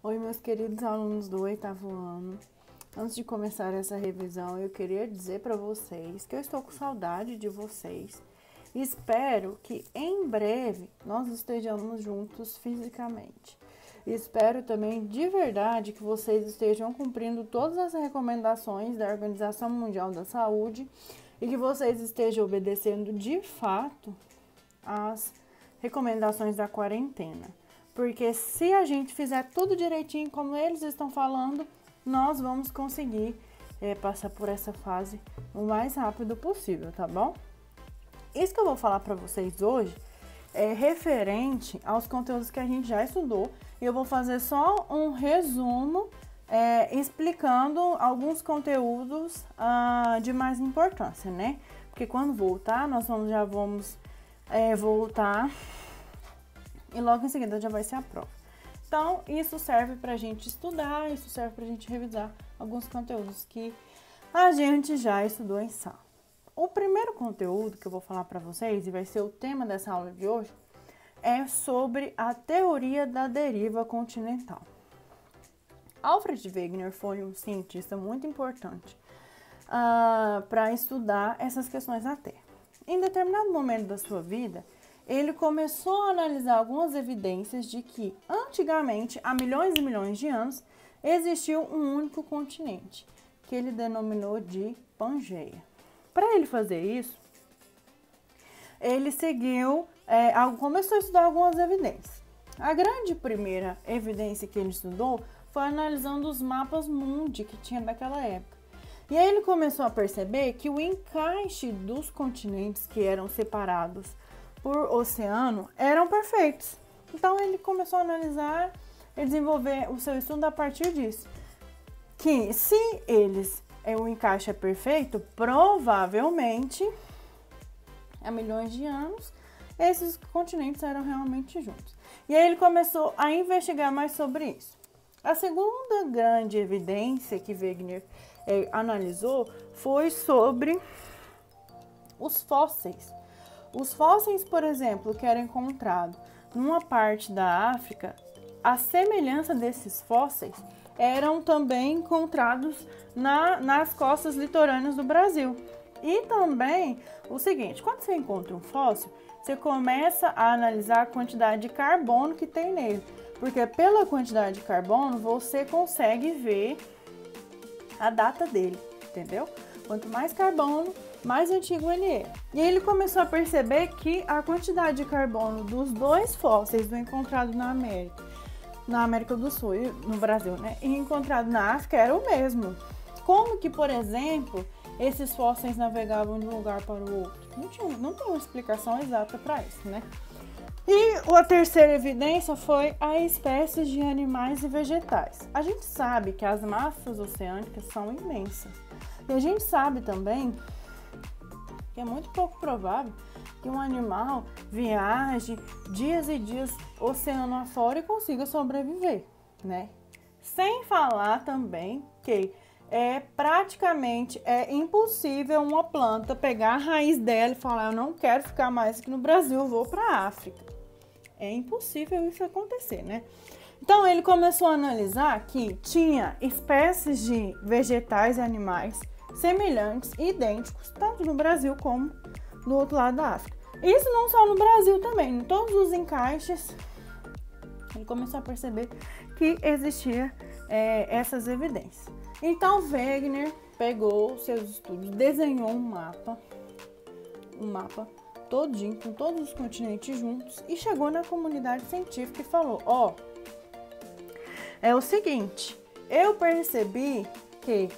Oi, meus queridos alunos do 8º ano. Antes de começar essa revisão, eu queria dizer para vocês que eu estou com saudade de vocês. Espero que em breve nós estejamos juntos fisicamente. Espero também de verdade que vocês estejam cumprindo todas as recomendações da Organização Mundial da Saúde e que vocês estejam obedecendo de fato as recomendações da quarentena. Porque se a gente fizer tudo direitinho como eles estão falando, nós vamos conseguir passar por essa fase o mais rápido possível, tá bom? Isso que eu vou falar para vocês hoje é referente aos conteúdos que a gente já estudou. E eu vou fazer só um resumo explicando alguns conteúdos de mais importância, né? Porque quando voltar, nós já vamos voltar e logo em seguida já vai ser a prova. Então, isso serve pra gente estudar, isso serve pra gente revisar alguns conteúdos que a gente já estudou em sala. O primeiro conteúdo que eu vou falar pra vocês, e vai ser o tema dessa aula de hoje, é sobre a teoria da deriva continental. Alfred Wegener foi um cientista muito importante para estudar essas questões da Terra. Em determinado momento da sua vida, ele começou a analisar algumas evidências de que, antigamente, há milhões e milhões de anos, existiu um único continente, que ele denominou de Pangeia. Para ele fazer isso, ele começou a estudar algumas evidências. A grande primeira evidência que ele estudou foi analisando os mapas mundi que tinha naquela época. E aí ele começou a perceber que o encaixe dos continentes que eram separados por oceano eram perfeitos. Então ele começou a analisar e desenvolver o seu estudo a partir disso. Que se o encaixe é perfeito, provavelmente há milhões de anos esses continentes eram realmente juntos. E aí ele começou a investigar mais sobre isso. A segunda grande evidência que Wegener analisou foi sobre os fósseis. Os fósseis, por exemplo, que eram encontrados numa parte da África, a semelhança desses fósseis eram também encontrados nas costas litorâneas do Brasil. E também o seguinte, quando você encontra um fóssil, você começa a analisar a quantidade de carbono que tem nele. Porque pela quantidade de carbono, você consegue ver a data dele, entendeu? Quanto mais carbono, mais antigo ele é. E ele começou a perceber que a quantidade de carbono dos dois fósseis do encontrado na América do Sul e no Brasil, né? E encontrado na África era o mesmo. Como que, por exemplo, esses fósseis navegavam de um lugar para o outro? Não tem uma explicação exata para isso, né? E a terceira evidência foi a espécies de animais e vegetais. A gente sabe que as massas oceânicas são imensas. E a gente sabe também que é muito pouco provável que um animal viaje dias e dias oceano afora e consiga sobreviver, né? Sem falar também que praticamente impossível uma planta pegar a raiz dela e falar: eu não quero ficar mais aqui no Brasil, eu vou para a África. É impossível isso acontecer, né? Então ele começou a analisar que tinha espécies de vegetais e animais semelhantes e idênticos, tanto no Brasil como no outro lado da África. Isso não só no Brasil também, em todos os encaixes, ele começou a perceber que existia essas evidências. Então Wegener pegou seus estudos, desenhou um mapa todinho, com todos os continentes juntos, e chegou na comunidade científica e falou: é o seguinte, eu percebi que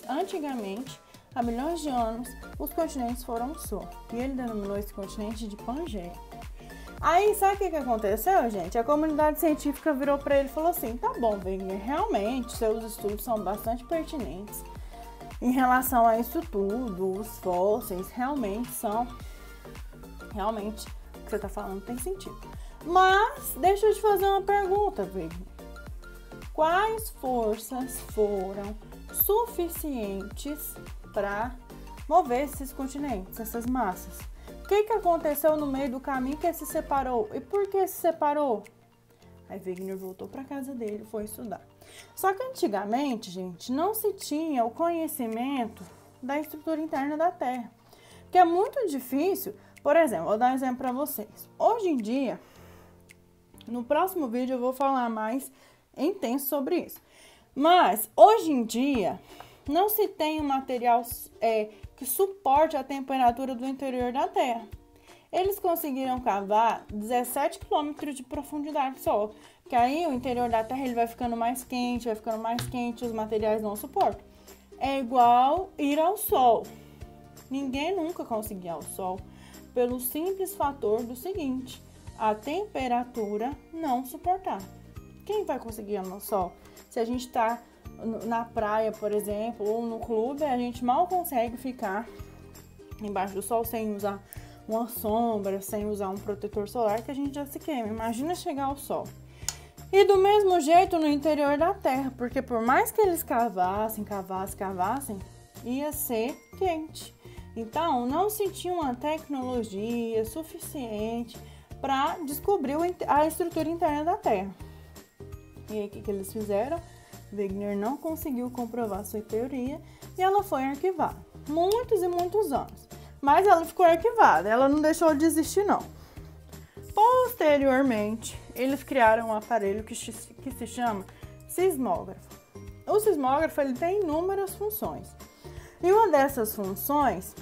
antigamente, há milhões de anos, os continentes foram um só. E ele denominou esse continente de Pangeia. Aí, sabe o que aconteceu, gente? A comunidade científica virou para ele e falou assim: tá bom, Wegener, realmente seus estudos são bastante pertinentes. Em relação a isso tudo, os fósseis realmente o que você está falando tem sentido. Mas, deixa eu te fazer uma pergunta, Wegener. Quais forças foram suficientes para mover esses continentes, essas massas? O que aconteceu no meio do caminho que se separou? E por que se separou? Aí Wegener voltou para casa dele e foi estudar. Só que antigamente, gente, não se tinha o conhecimento da estrutura interna da Terra. Que é muito difícil. Por exemplo, vou dar um exemplo para vocês. Hoje em dia, no próximo vídeo eu vou falar mais intenso sobre isso. Mas, hoje em dia, não se tem um material que suporte a temperatura do interior da Terra. Eles conseguiram cavar 17 quilômetros de profundidade só. Que aí o interior da Terra ele vai ficando mais quente, os materiais não suportam. É igual ir ao Sol. Ninguém nunca conseguiu ir ao Sol pelo simples fator do seguinte: a temperatura não suportar. Quem vai conseguir ir ao Sol? Se a gente está na praia, por exemplo, ou no clube, a gente mal consegue ficar embaixo do sol sem usar uma sombra, sem usar um protetor solar, que a gente já se queima. Imagina chegar ao sol. E do mesmo jeito no interior da Terra, porque por mais que eles cavassem, ia ser quente. Então, não se tinha uma tecnologia suficiente para descobrir a estrutura interna da Terra. E aí, o que eles fizeram? Wegener não conseguiu comprovar sua teoria e ela foi arquivada. Muitos e muitos anos. Mas ela ficou arquivada, ela não deixou de existir, não. Posteriormente, eles criaram um aparelho que se chama sismógrafo. O sismógrafo ele tem inúmeras funções. E uma dessas funções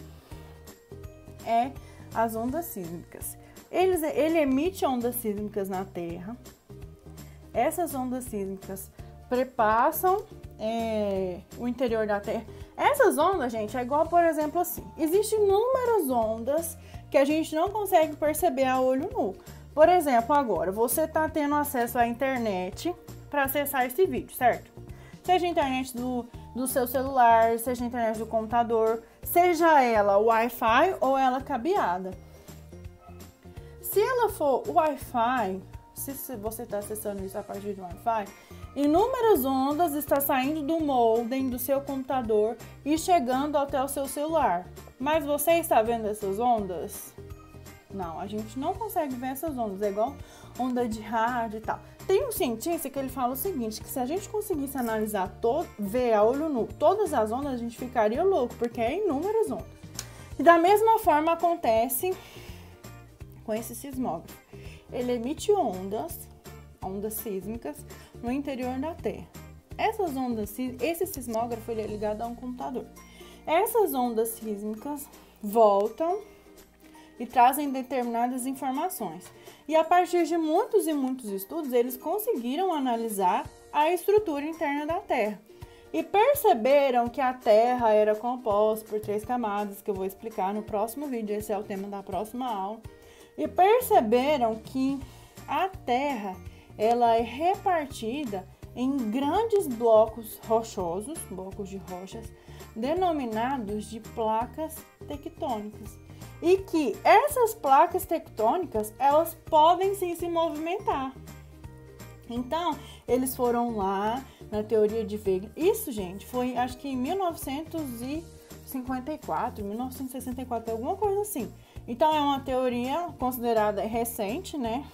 é as ondas sísmicas. Ele emite ondas sísmicas na Terra. Essas ondas sísmicas perpassam o interior da Terra. Essas ondas, gente, é igual, por exemplo, assim. Existem inúmeras ondas que a gente não consegue perceber a olho nu. Por exemplo, agora, você está tendo acesso à internet para acessar esse vídeo, certo? Seja a internet do seu celular, seja a internet do computador, seja ela Wi-Fi ou ela cabeada. Se ela for Wi-Fi, se você está acessando isso a partir do Wi-Fi, inúmeras ondas estão saindo do modem do seu computador e chegando até o seu celular. Mas você está vendo essas ondas? Não, a gente não consegue ver essas ondas. É igual onda de rádio e tal. Tem um cientista que ele fala o seguinte, que se a gente conseguisse analisar, ver a olho nu todas as ondas, a gente ficaria louco, porque é inúmeras ondas. E da mesma forma acontece com esse sismógrafo. Ele emite ondas sísmicas no interior da Terra. Essas ondas, esse sismógrafo ele é ligado a um computador. Essas ondas sísmicas voltam e trazem determinadas informações. E a partir de muitos e muitos estudos, eles conseguiram analisar a estrutura interna da Terra. E perceberam que a Terra era composta por 3 camadas, que eu vou explicar no próximo vídeo, esse é o tema da próxima aula. E perceberam que a Terra ela é repartida em grandes blocos rochosos, blocos de rochas, denominados de placas tectônicas. E que essas placas tectônicas, elas podem sim se movimentar. Então, eles foram lá na teoria de Wegener. Isso, gente, foi acho que em 1954, 1964, alguma coisa assim. Então, é uma teoria considerada recente, né?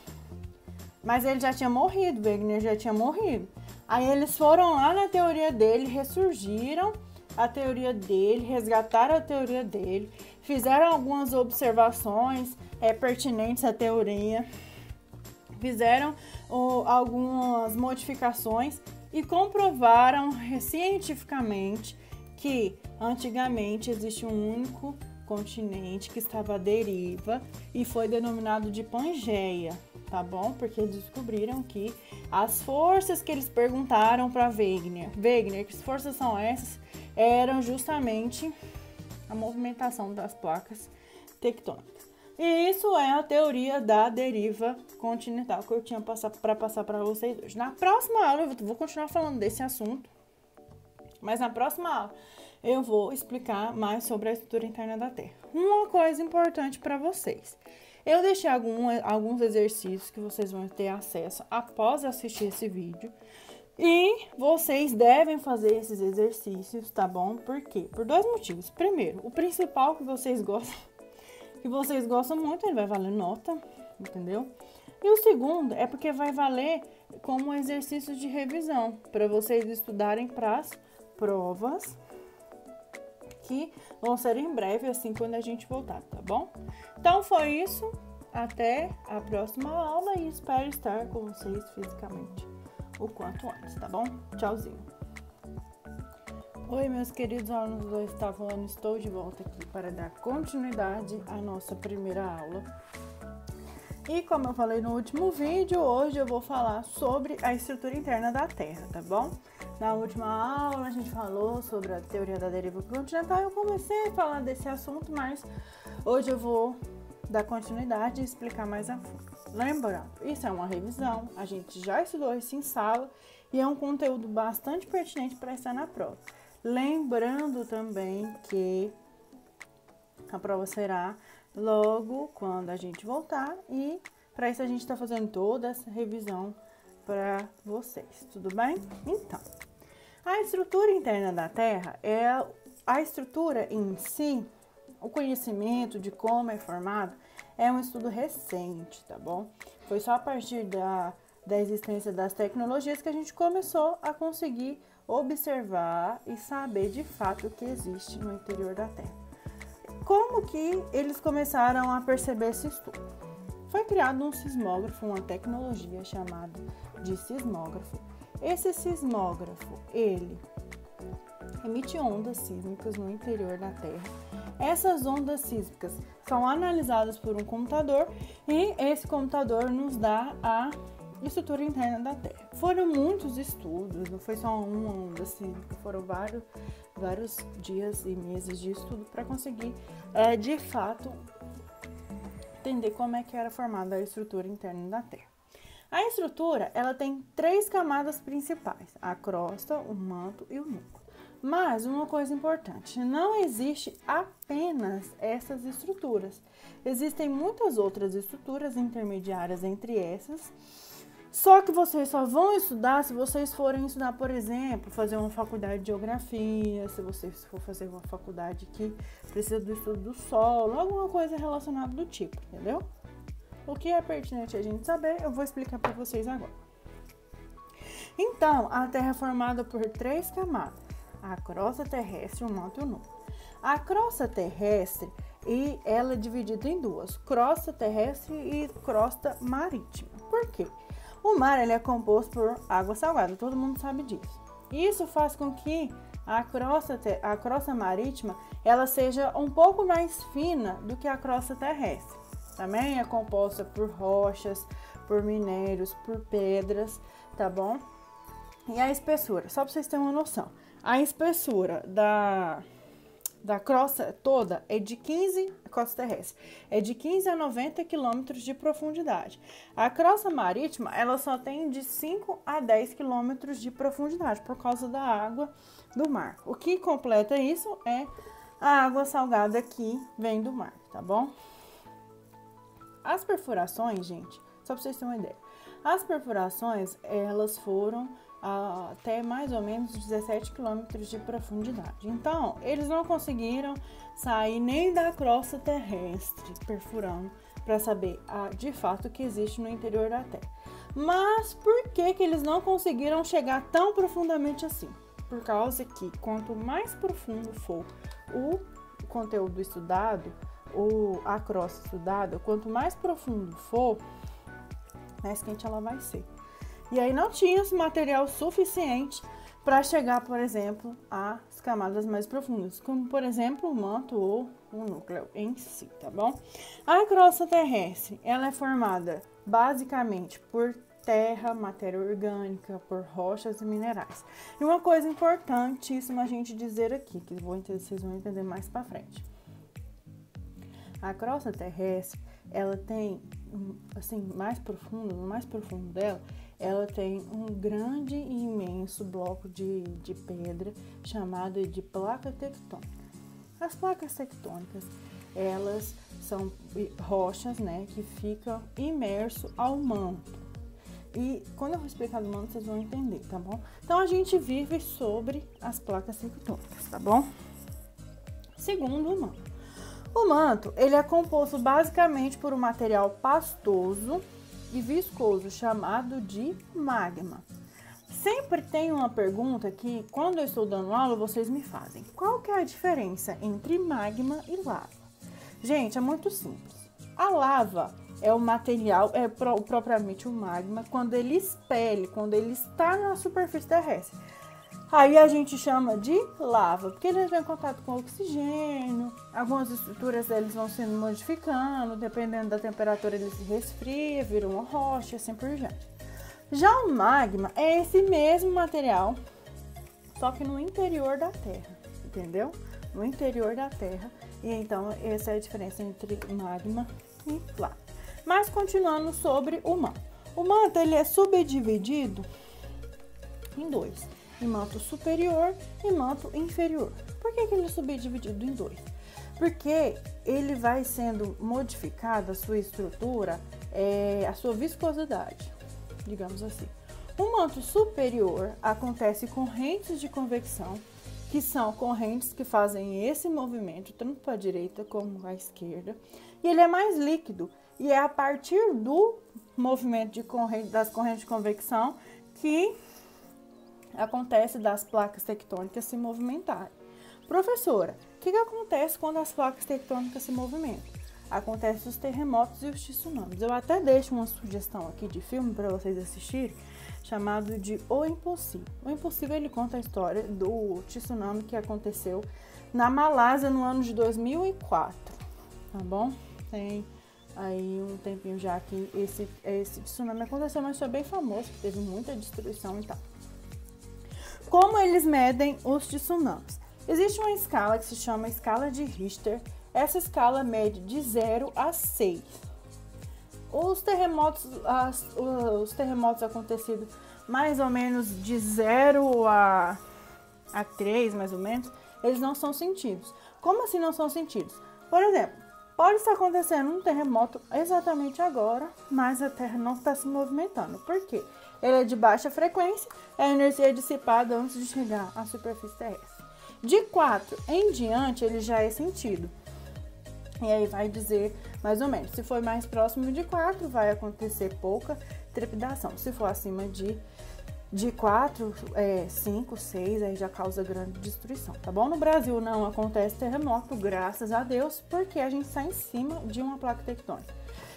Mas ele já tinha morrido, Wegener já tinha morrido. Aí eles foram lá na teoria dele, ressurgiram a teoria dele, resgataram a teoria dele, fizeram algumas observações pertinentes à teoria, fizeram algumas modificações e comprovaram cientificamente que antigamente existe um único continente que estava à deriva e foi denominado de Pangeia, tá bom? Porque eles descobriram que as forças que eles perguntaram para Wegener, que forças são essas? Eram justamente a movimentação das placas tectônicas. E isso é a teoria da deriva continental que eu tinha para passar para vocês hoje. Na próxima aula eu vou continuar falando desse assunto, mas na próxima aula eu vou explicar mais sobre a estrutura interna da Terra. Uma coisa importante para vocês. Eu deixei alguns exercícios que vocês vão ter acesso após assistir esse vídeo. E vocês devem fazer esses exercícios, tá bom? Por quê? Por 2 motivos. Primeiro, o principal que vocês gostam muito, ele vai valer nota, entendeu? E o segundo é porque vai valer como exercícios de revisão, para vocês estudarem para as provas que vão ser em breve, assim, quando a gente voltar, tá bom? Então, foi isso. Até a próxima aula e espero estar com vocês fisicamente o quanto antes, tá bom? Tchauzinho! Oi, meus queridos alunos do 8º ano, estou de volta aqui para dar continuidade à nossa primeira aula. E como eu falei no último vídeo, hoje eu vou falar sobre a estrutura interna da Terra, tá bom? Na última aula a gente falou sobre a teoria da deriva continental e eu comecei a falar desse assunto, mas hoje eu vou dar continuidade e explicar mais a fundo. Lembrando, isso é uma revisão, a gente já estudou isso em sala e é um conteúdo bastante pertinente para estar na prova. Lembrando também que a prova será logo quando a gente voltar e para isso a gente está fazendo toda essa revisão para vocês, tudo bem? Então, a estrutura interna da Terra é a estrutura em si. O conhecimento de como é formado é um estudo recente, tá bom? Foi só a partir da existência das tecnologias que a gente começou a conseguir observar e saber de fato o que existe no interior da Terra. Como que eles começaram a perceber esse estudo? Foi criado um sismógrafo, uma tecnologia chamada de sismógrafo. Esse sismógrafo, ele emite ondas sísmicas no interior da Terra. Essas ondas sísmicas são analisadas por um computador e esse computador nos dá a estrutura interna da Terra. Foram muitos estudos, não foi só uma onda sísmica, foram vários dias e meses de estudo para conseguir, de fato, entender como é que era formada a estrutura interna da Terra. A estrutura, ela tem 3 camadas principais, a crosta, o manto e o núcleo. Mas uma coisa importante, não existe apenas essas estruturas. Existem muitas outras estruturas intermediárias entre essas, só que vocês só vão estudar se vocês forem estudar, por exemplo, fazer uma faculdade de geografia, se vocês for fazer uma faculdade que precisa do estudo do solo, alguma coisa relacionada do tipo, entendeu? O que é pertinente a gente saber, eu vou explicar para vocês agora. Então, a Terra é formada por 3 camadas. A crosta terrestre, o manto e o núcleo. A crosta terrestre, ela é dividida em 2, crosta terrestre e crosta marítima. Por quê? O mar ele é composto por água salgada, todo mundo sabe disso. Isso faz com que a crosta marítima ela seja um pouco mais fina do que a crosta terrestre. Também é composta por rochas, por minérios, por pedras, tá bom? E a espessura, só para vocês terem uma noção. A espessura da crosta toda é de 15, crosta terrestre, é de 15 a 90 quilômetros de profundidade. A crosta marítima, ela só tem de 5 a 10 quilômetros de profundidade, por causa da água do mar. O que completa isso é a água salgada que vem do mar, tá bom? As perfurações, gente, só para vocês terem uma ideia. As perfurações, elas foram até mais ou menos 17 quilômetros de profundidade. Então, eles não conseguiram sair nem da crosta terrestre perfurando para saber de fato o que existe no interior da Terra. Mas por que eles não conseguiram chegar tão profundamente assim? Por causa que quanto mais profundo for o conteúdo estudado, a crosta estudada, quanto mais profundo for, mais quente ela vai ser. E aí não tinha esse material suficiente para chegar, por exemplo, às camadas mais profundas, como, por exemplo, o manto ou o núcleo em si, tá bom? A crosta terrestre, ela é formada basicamente por terra, matéria orgânica, por rochas e minerais. E uma coisa importantíssima a gente dizer aqui, que vocês vão entender mais para frente. A crosta terrestre, ela tem, assim, no mais profundo dela, ela tem um grande e imenso bloco de pedra chamado de placa tectônica. As placas tectônicas, elas são rochas, né, que ficam imerso ao manto. E quando eu vou explicar do manto, vocês vão entender, tá bom? Então, a gente vive sobre as placas tectônicas, tá bom? Segundo, o manto. O manto, ele é composto basicamente por um material pastoso, e viscoso, chamado de magma. Sempre tem uma pergunta que, quando eu estou dando aula, vocês me fazem. Qual que é a diferença entre magma e lava? Gente, é muito simples. A lava é o material, propriamente o magma, quando ele expele, quando ele está na superfície terrestre. Aí a gente chama de lava, porque ele entra em contato com oxigênio, algumas estruturas deles vão sendo modificando, dependendo da temperatura ele se resfria, vira uma rocha, assim por diante. Já o magma é esse mesmo material, só que no interior da Terra, entendeu? No interior da Terra, e então essa é a diferença entre magma e lava. Mas continuando sobre o manto. O manto ele é subdividido em dois, em manto superior e manto inferior. Por que ele é subdividido em dois? Porque ele vai sendo modificada a sua estrutura, a sua viscosidade, digamos assim. O manto superior acontece correntes de convecção, que são correntes que fazem esse movimento, tanto para a direita como para a esquerda, e ele é mais líquido, e é a partir do movimento das correntes de convecção que acontece das placas tectônicas se movimentarem. Professora, o que acontece quando as placas tectônicas se movimentam? Acontece os terremotos e os tsunamis. Eu até deixo uma sugestão aqui de filme para vocês assistirem, chamado de O Impossível. O Impossível ele conta a história do tsunami que aconteceu na Malásia no ano de 2004, tá bom? Tem aí um tempinho já que esse tsunami aconteceu, mas foi bem famoso, teve muita destruição e tal. Como eles medem os tsunamis? Existe uma escala que se chama escala de Richter. Essa escala mede de 0 a 6. Os terremotos acontecidos mais ou menos de 0 a 3, mais ou menos, eles não são sentidos. Como assim não são sentidos? Por exemplo, pode estar acontecendo um terremoto exatamente agora, mas a Terra não está se movimentando. Por quê? Ele é de baixa frequência, a energia é dissipada antes de chegar à superfície terrestre. De 4 em diante, ele já é sentido. E aí vai dizer mais ou menos, se for mais próximo de 4, vai acontecer pouca trepidação. Se for acima de 4, 5, 6, aí já causa grande destruição, tá bom? No Brasil não acontece terremoto, graças a Deus, porque a gente está em cima de uma placa tectônica.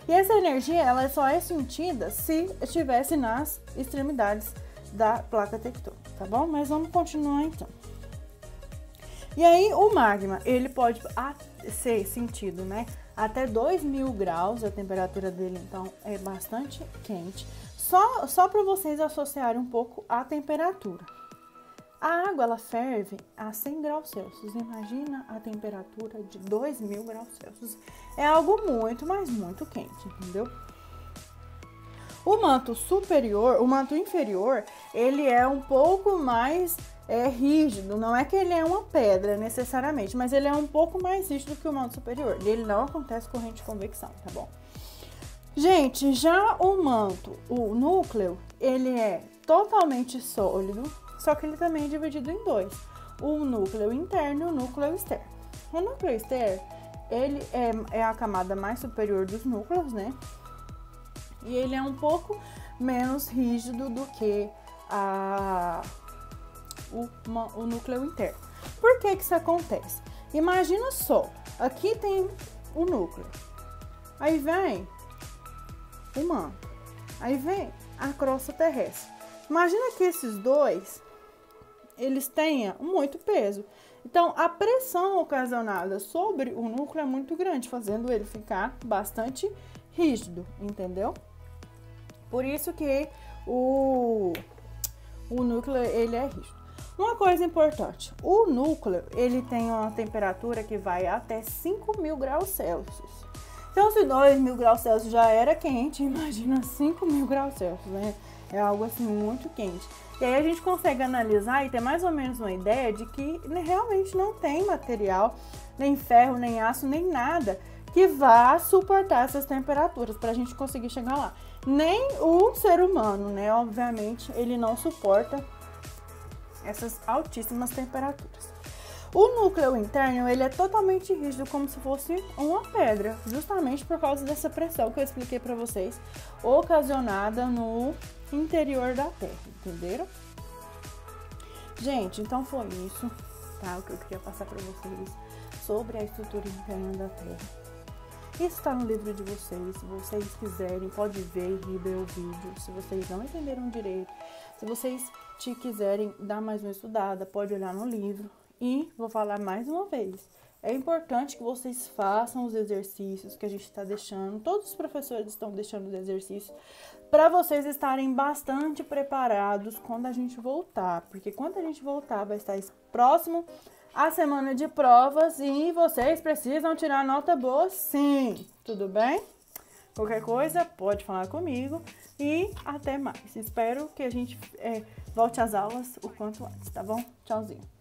E essa energia, ela só é sentida se estivesse nas extremidades da placa tectônica, tá bom? Mas vamos continuar então. E aí o magma, ele pode ser sentido, né? Até 2000 graus, a temperatura dele então é bastante quente. Só para vocês associarem um pouco a temperatura. A água, ela ferve a 100 graus Celsius. Imagina a temperatura de 2000 graus Celsius. É algo muito, mas muito quente, entendeu? O manto superior, o manto inferior, ele é um pouco mais rígido. Não é que ele é uma pedra necessariamente, mas ele é um pouco mais rígido que o manto superior. Ele não acontece corrente de convecção, tá bom? Gente, já o manto, o núcleo, ele é totalmente sólido, só que ele também é dividido em dois. O núcleo interno e o núcleo externo. O núcleo externo, ele é a camada mais superior dos núcleos, né? E ele é um pouco menos rígido do que o núcleo interno. Por que isso acontece? Imagina só, aqui tem o núcleo, aí vem o manto, aí vem a crosta terrestre. Imagina que esses dois, eles tenham muito peso. Então, a pressão ocasionada sobre o núcleo é muito grande, fazendo ele ficar bastante rígido, entendeu? Por isso que o núcleo, ele é rígido. Uma coisa importante, o núcleo, ele tem uma temperatura que vai até 5.000 graus Celsius. Então, se 2.000 graus Celsius já era quente, imagina 5.000 graus Celsius, né? É algo assim muito quente. E aí a gente consegue analisar e ter mais ou menos uma ideia de que realmente não tem material, nem ferro, nem aço, nem nada que vá suportar essas temperaturas para a gente conseguir chegar lá. Nem o ser humano, né? Obviamente, ele não suporta essas altíssimas temperaturas. O núcleo interno, ele é totalmente rígido, como se fosse uma pedra, justamente por causa dessa pressão que eu expliquei para vocês, ocasionada no interior da Terra, entenderam? Gente, então foi isso, tá? O que eu queria passar para vocês sobre a estrutura interna da Terra. Isso está no livro de vocês. Se vocês quiserem, pode ver e rever o vídeo. Se vocês não entenderam direito, se vocês quiserem dar mais uma estudada, pode olhar no livro. E vou falar mais uma vez. É importante que vocês façam os exercícios que a gente está deixando. Todos os professores estão deixando os exercícios para vocês estarem bastante preparados quando a gente voltar. Porque quando a gente voltar, vai estar próximo a semana de provas e vocês precisam tirar nota boa, sim. Tudo bem? Qualquer coisa, pode falar comigo e até mais. Espero que a gente volte às aulas o quanto antes, tá bom? Tchauzinho.